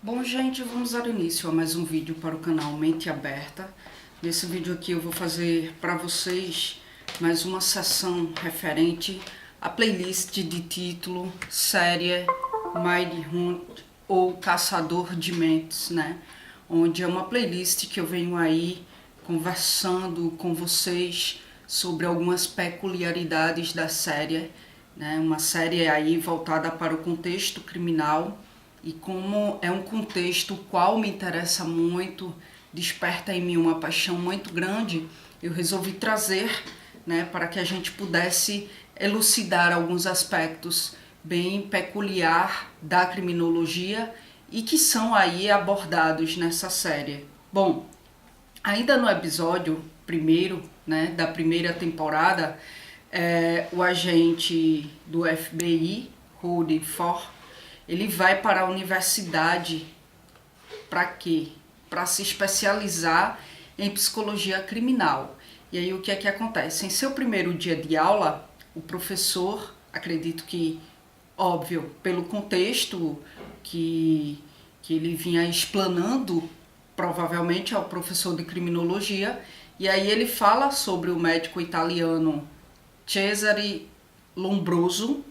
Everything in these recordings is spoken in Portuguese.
Bom, gente, vamos dar início a mais um vídeo para o canal Mente Aberta. Nesse vídeo aqui eu vou fazer para vocês mais uma sessão referente à playlist de título série Mind Hunt ou Caçador de Mentes, né? Onde é uma playlist que eu venho aí conversando com vocês sobre algumas peculiaridades da série, né? Uma série aí voltada para o contexto criminal. E como é um contexto qual me interessa muito, desperta em mim uma paixão muito grande, eu resolvi trazer, né, para que a gente pudesse elucidar alguns aspectos bem peculiar da criminologia e que são aí abordados nessa série. Bom, ainda no episódio primeiro, né, da primeira temporada, o agente do FBI, Rudy Ford, ele vai para a universidade para quê? Para se especializar em psicologia criminal. E aí o que é que acontece? Em seu primeiro dia de aula, o professor, acredito que, óbvio, pelo contexto que ele vinha explanando, provavelmente ao professor de criminologia, e aí ele fala sobre o médico italiano Cesare Lombroso,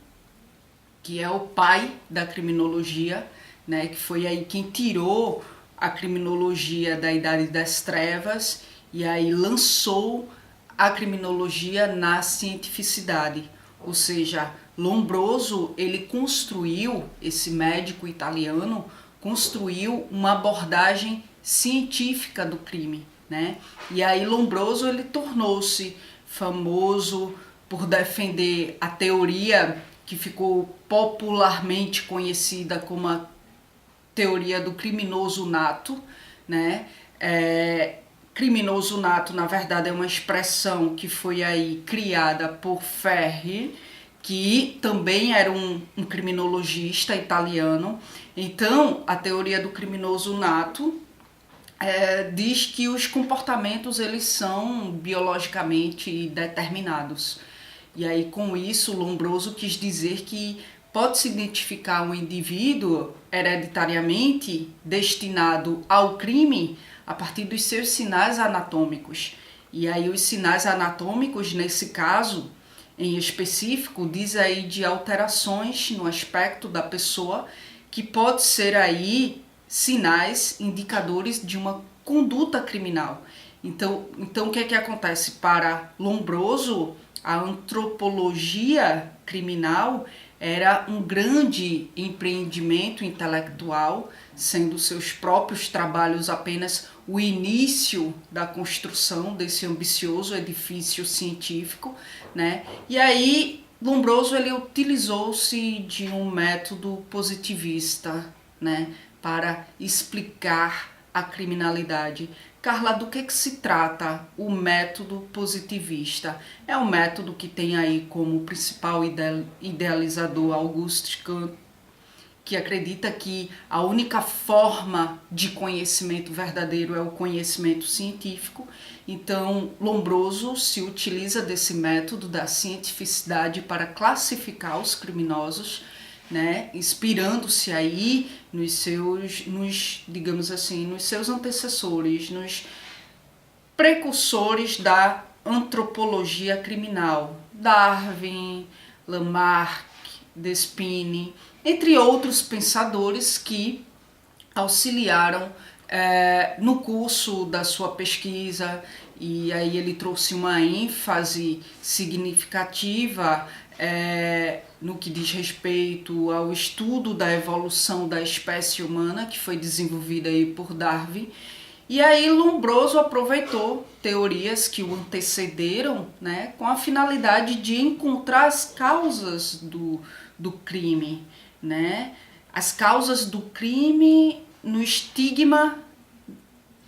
que é o pai da criminologia, né, que foi aí quem tirou a criminologia da Idade das Trevas e aí lançou a criminologia na cientificidade. Ou seja, Lombroso, ele construiu, esse médico italiano, construiu uma abordagem científica do crime, né? E aí Lombroso, ele tornou-se famoso por defender a teoria que ficou popularmente conhecida como a teoria do criminoso nato, né? Criminoso nato, na verdade, é uma expressão que foi aí criada por Ferri, que também era um criminologista italiano. Então, a teoria do criminoso nato diz que os comportamentos eles são biologicamente determinados. E aí, com isso, Lombroso quis dizer que pode-se identificar um indivíduo hereditariamente destinado ao crime a partir dos seus sinais anatômicos. E aí, os sinais anatômicos, nesse caso em específico, diz aí de alterações no aspecto da pessoa que pode ser aí sinais indicadores de uma conduta criminal. Então o que é que acontece? Para Lombroso, a antropologia criminal era um grande empreendimento intelectual, sendo seus próprios trabalhos apenas o início da construção desse ambicioso edifício científico, né? E aí Lombroso ele utilizou-se de um método positivista, né, para explicar a criminalidade. Carla, do que se trata o método positivista? É um método que tem aí como principal idealizador Auguste Comte, que acredita que a única forma de conhecimento verdadeiro é o conhecimento científico. Então, Lombroso se utiliza desse método da cientificidade para classificar os criminosos, né, inspirando-se aí digamos assim, nos seus antecessores, nos precursores da antropologia criminal, Darwin, Lamarck, Despines, entre outros pensadores que auxiliaram no curso da sua pesquisa, e aí ele trouxe uma ênfase significativa no que diz respeito ao estudo da evolução da espécie humana, que foi desenvolvida aí por Darwin. E aí Lombroso aproveitou teorias que o antecederam, né, com a finalidade de encontrar as causas do crime, né, as causas do crime no estigma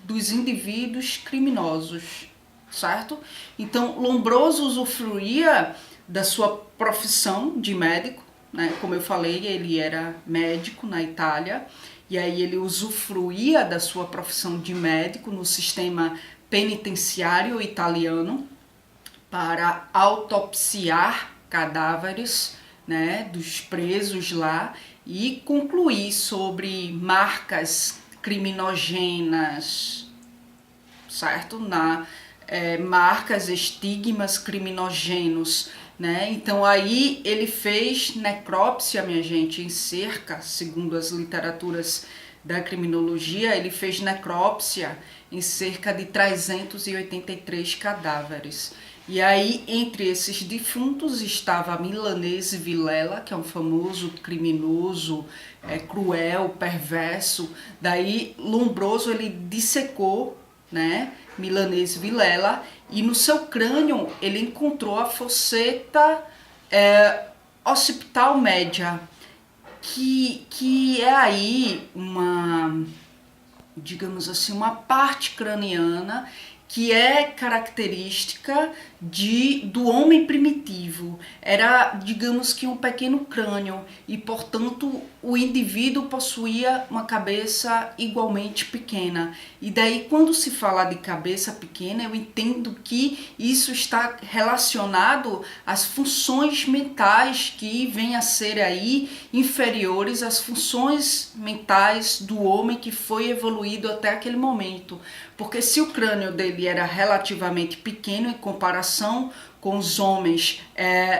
dos indivíduos criminosos, certo? Então Lombroso usufruía da sua profissão de médico, né? Como eu falei, ele era médico na Itália, e aí ele usufruía da sua profissão de médico no sistema penitenciário italiano para autopsiar cadáveres, né, dos presos lá, e concluir sobre marcas criminogênas, certo? Marcas, estigmas criminogênos, né? Então aí ele fez necrópsia, minha gente, em cerca, segundo as literaturas da criminologia, ele fez necrópsia em cerca de 383 cadáveres. E aí, entre esses defuntos, estava Milanese Vilela, que é um famoso criminoso, cruel, perverso. Daí, Lombroso, ele dissecou, né, Milanese Vilela, e no seu crânio ele encontrou a fosseta occipital média, que é aí uma, digamos assim, uma parte craniana que é característica do homem primitivo. Era, digamos que, um pequeno crânio e, portanto, o indivíduo possuía uma cabeça igualmente pequena. E daí, quando se fala de cabeça pequena, eu entendo que isso está relacionado às funções mentais que vêm a ser aí inferiores às funções mentais do homem que foi evoluído até aquele momento. Porque se o crânio dele era relativamente pequeno em comparação com os homens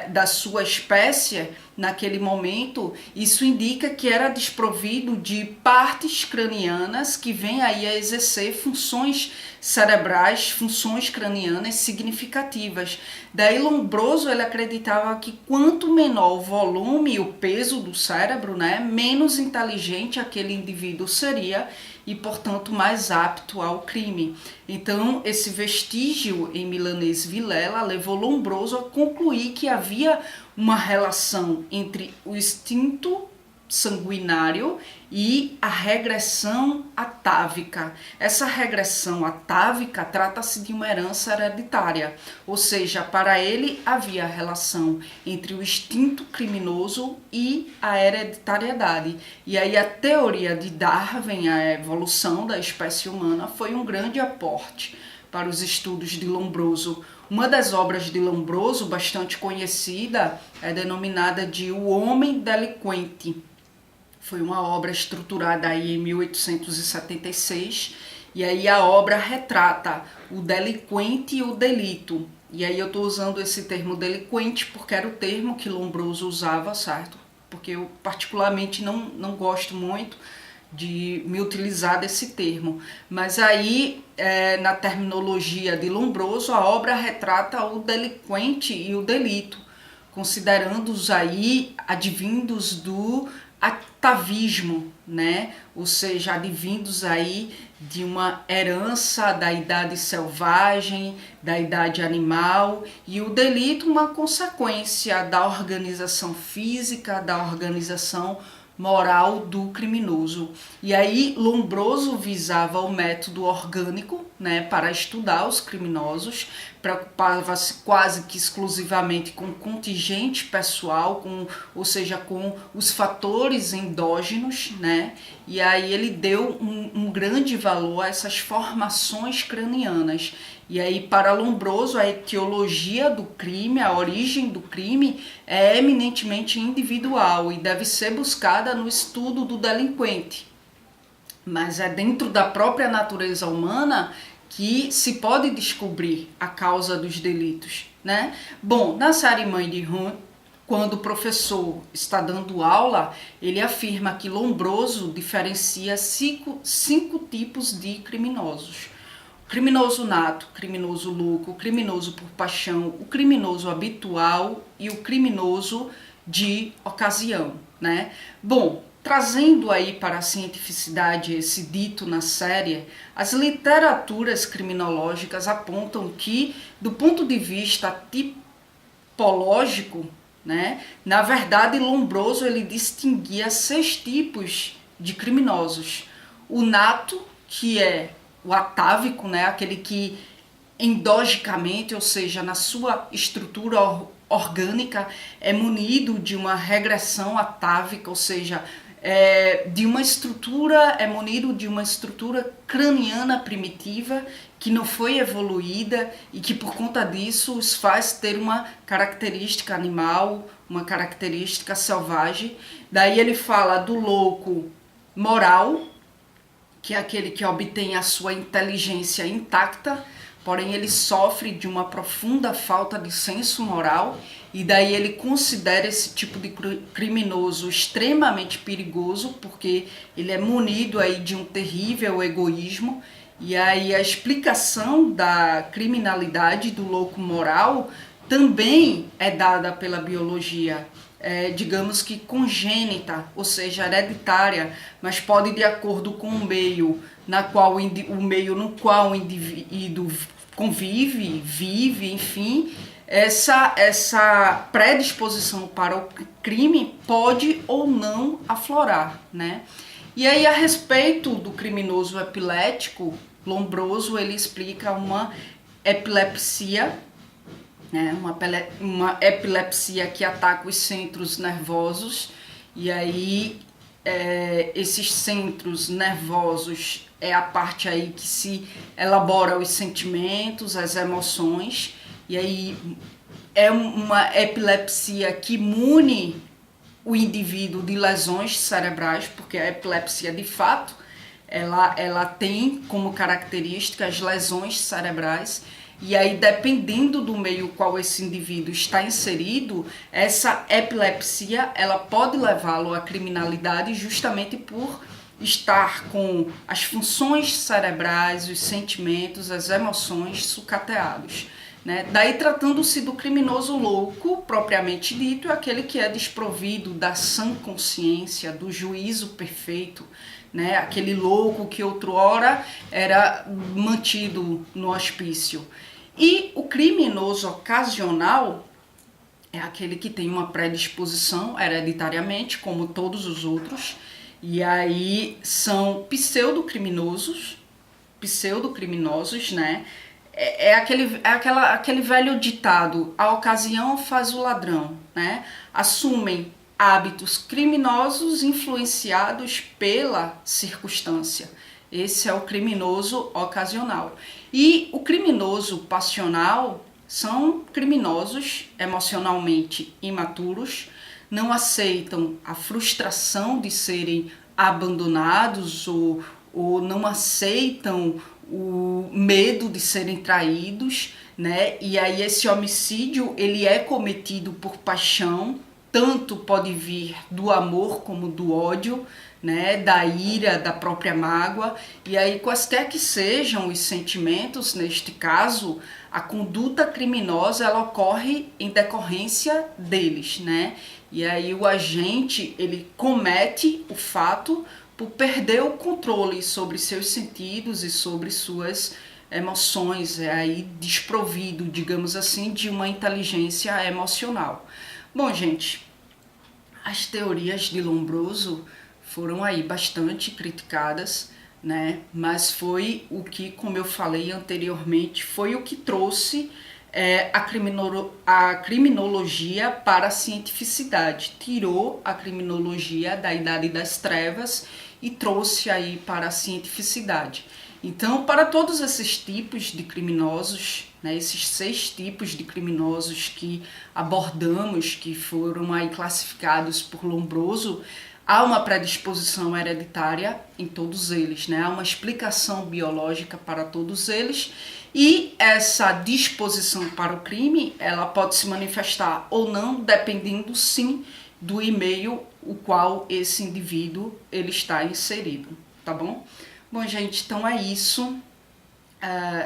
da sua espécie naquele momento, isso indica que era desprovido de partes cranianas que vêm aí a exercer funções cerebrais, funções cranianas significativas. Daí Lombroso, ele acreditava que quanto menor o volume e o peso do cérebro, né, menos inteligente aquele indivíduo seria e, portanto, mais apto ao crime. Então, esse vestígio em Milanese Vilela levou Lombroso a concluir que havia uma relação entre o instinto sanguinário e a regressão atávica. Essa regressão atávica trata-se de uma herança hereditária, ou seja, para ele havia relação entre o instinto criminoso e a hereditariedade. E aí a teoria de Darwin, a evolução da espécie humana, foi um grande aporte para os estudos de Lombroso. Uma das obras de Lombroso, bastante conhecida, é denominada de O Homem Delinquente. Foi uma obra estruturada aí em 1876, e aí a obra retrata o delinquente e o delito. E aí eu estou usando esse termo delinquente porque era o termo que Lombroso usava, certo? Porque eu particularmente não gosto muito de me utilizar desse termo. Mas aí, na terminologia de Lombroso, a obra retrata o delinquente e o delito, considerando-os aí advindos do atavismo, né? Ou seja, advindos aí de uma herança da idade selvagem, da idade animal, e o delito uma consequência da organização física, da organização moral do criminoso. E aí Lombroso visava o método orgânico, né, para estudar os criminosos, preocupava-se quase que exclusivamente com o contingente pessoal, ou seja, com os fatores endógenos, né? E aí ele deu um grande valor a essas formações cranianas. E aí, para Lombroso, a etiologia do crime, a origem do crime é eminentemente individual e deve ser buscada no estudo do delinquente. Mas é dentro da própria natureza humana que se pode descobrir a causa dos delitos, né? Bom, na série Mãe de Rum, quando o professor está dando aula, ele afirma que Lombroso diferencia cinco tipos de criminosos: criminoso nato, criminoso louco, criminoso por paixão, o criminoso habitual e o criminoso de ocasião, né? Bom, trazendo aí para a cientificidade esse dito na série, as literaturas criminológicas apontam que, do ponto de vista tipológico, né, na verdade Lombroso ele distinguia 6 tipos de criminosos: o nato, que é o atávico, né, aquele que endogicamente, ou seja, na sua estrutura orgânica, é munido de uma regressão atávica, ou seja, de uma estrutura, é munido de uma estrutura craniana primitiva que não foi evoluída e que por conta disso os faz ter uma característica animal, uma característica selvagem. Daí ele fala do louco moral, que é aquele que obtém a sua inteligência intacta, porém ele sofre de uma profunda falta de senso moral, e daí ele considera esse tipo de criminoso extremamente perigoso, porque ele é munido aí de um terrível egoísmo. E aí a explicação da criminalidade do louco moral também é dada pela biologia, digamos que congênita, ou seja, hereditária, mas pode, de acordo com o meio o meio no qual o indivíduo convive, vive, enfim, essa predisposição para o crime pode ou não aflorar, né? E aí, a respeito do criminoso epilético, Lombroso, ele explica uma epilepsia, né? Uma epilepsia que ataca os centros nervosos, e aí esses centros nervosos é a parte aí que se elabora os sentimentos, as emoções, e aí é uma epilepsia que mune o indivíduo de lesões cerebrais, porque a epilepsia de fato ela tem como característica as lesões cerebrais. E aí, dependendo do meio qual esse indivíduo está inserido, essa epilepsia ela pode levá-lo à criminalidade justamente por estar com as funções cerebrais, os sentimentos, as emoções sucateados, né? Daí, tratando-se do criminoso louco, propriamente dito, é aquele que é desprovido da sã consciência, do juízo perfeito, né? Aquele louco que outrora era mantido no hospício. E o criminoso ocasional é aquele que tem uma predisposição hereditariamente, como todos os outros, e aí são pseudocriminosos, né? Aquele velho ditado, a ocasião faz o ladrão, né? Assumem hábitos criminosos influenciados pela circunstância. Esse é o criminoso ocasional. E o criminoso passional são criminosos emocionalmente imaturos, não aceitam a frustração de serem abandonados ou não aceitam o medo de serem traídos, né? E aí esse homicídio ele é cometido por paixão, tanto pode vir do amor como do ódio, né, da ira, da própria mágoa, e aí quaisquer que sejam os sentimentos, neste caso, a conduta criminosa ela ocorre em decorrência deles, né? E aí o agente ele comete o fato por perder o controle sobre seus sentidos e sobre suas emoções, aí desprovido, digamos assim, de uma inteligência emocional. Bom, gente, as teorias de Lombroso foram aí bastante criticadas, né? Mas foi o que, como eu falei anteriormente, foi o que trouxe a criminologia para a cientificidade. Tirou a criminologia da Idade das Trevas e trouxe aí para a cientificidade. Então, para todos esses tipos de criminosos, né, esses 6 tipos de criminosos que abordamos, que foram aí classificados por Lombroso, há uma predisposição hereditária em todos eles, né? Há uma explicação biológica para todos eles, e essa disposição para o crime, ela pode se manifestar ou não, dependendo sim do e-mail o qual esse indivíduo ele está inserido, tá bom? Bom, gente, então é isso.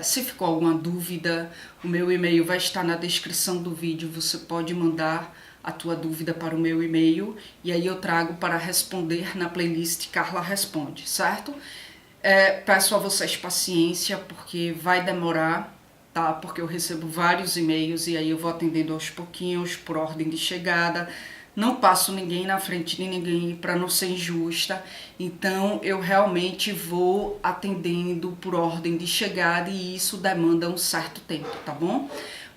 Se ficou alguma dúvida, o meu e-mail vai estar na descrição do vídeo, você pode mandar a tua dúvida para o meu e-mail e aí eu trago para responder na playlist Carla Responde, certo? Peço a vocês paciência porque vai demorar, tá? Porque eu recebo vários e-mails e aí eu vou atendendo aos pouquinhos, por ordem de chegada. Não passo ninguém na frente de ninguém para não ser injusta, então eu realmente vou atendendo por ordem de chegada e isso demanda um certo tempo, tá bom?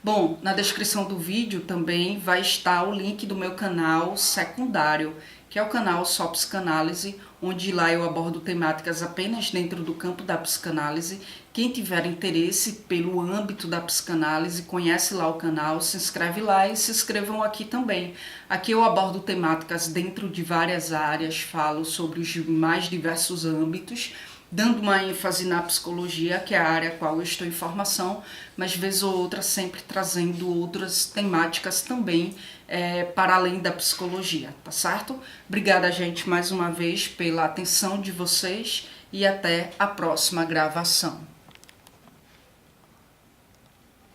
Bom, na descrição do vídeo também vai estar o link do meu canal secundário, que é o canal Só Psicanálise, onde lá eu abordo temáticas apenas dentro do campo da psicanálise. Quem tiver interesse pelo âmbito da psicanálise, conhece lá o canal, se inscreve lá e se inscrevam aqui também. Aqui eu abordo temáticas dentro de várias áreas, falo sobre os mais diversos âmbitos, dando uma ênfase na psicologia, que é a área a qual eu estou em formação, mas vez ou outra sempre trazendo outras temáticas também para além da psicologia, tá certo? Obrigada, gente, mais uma vez pela atenção de vocês e até a próxima gravação.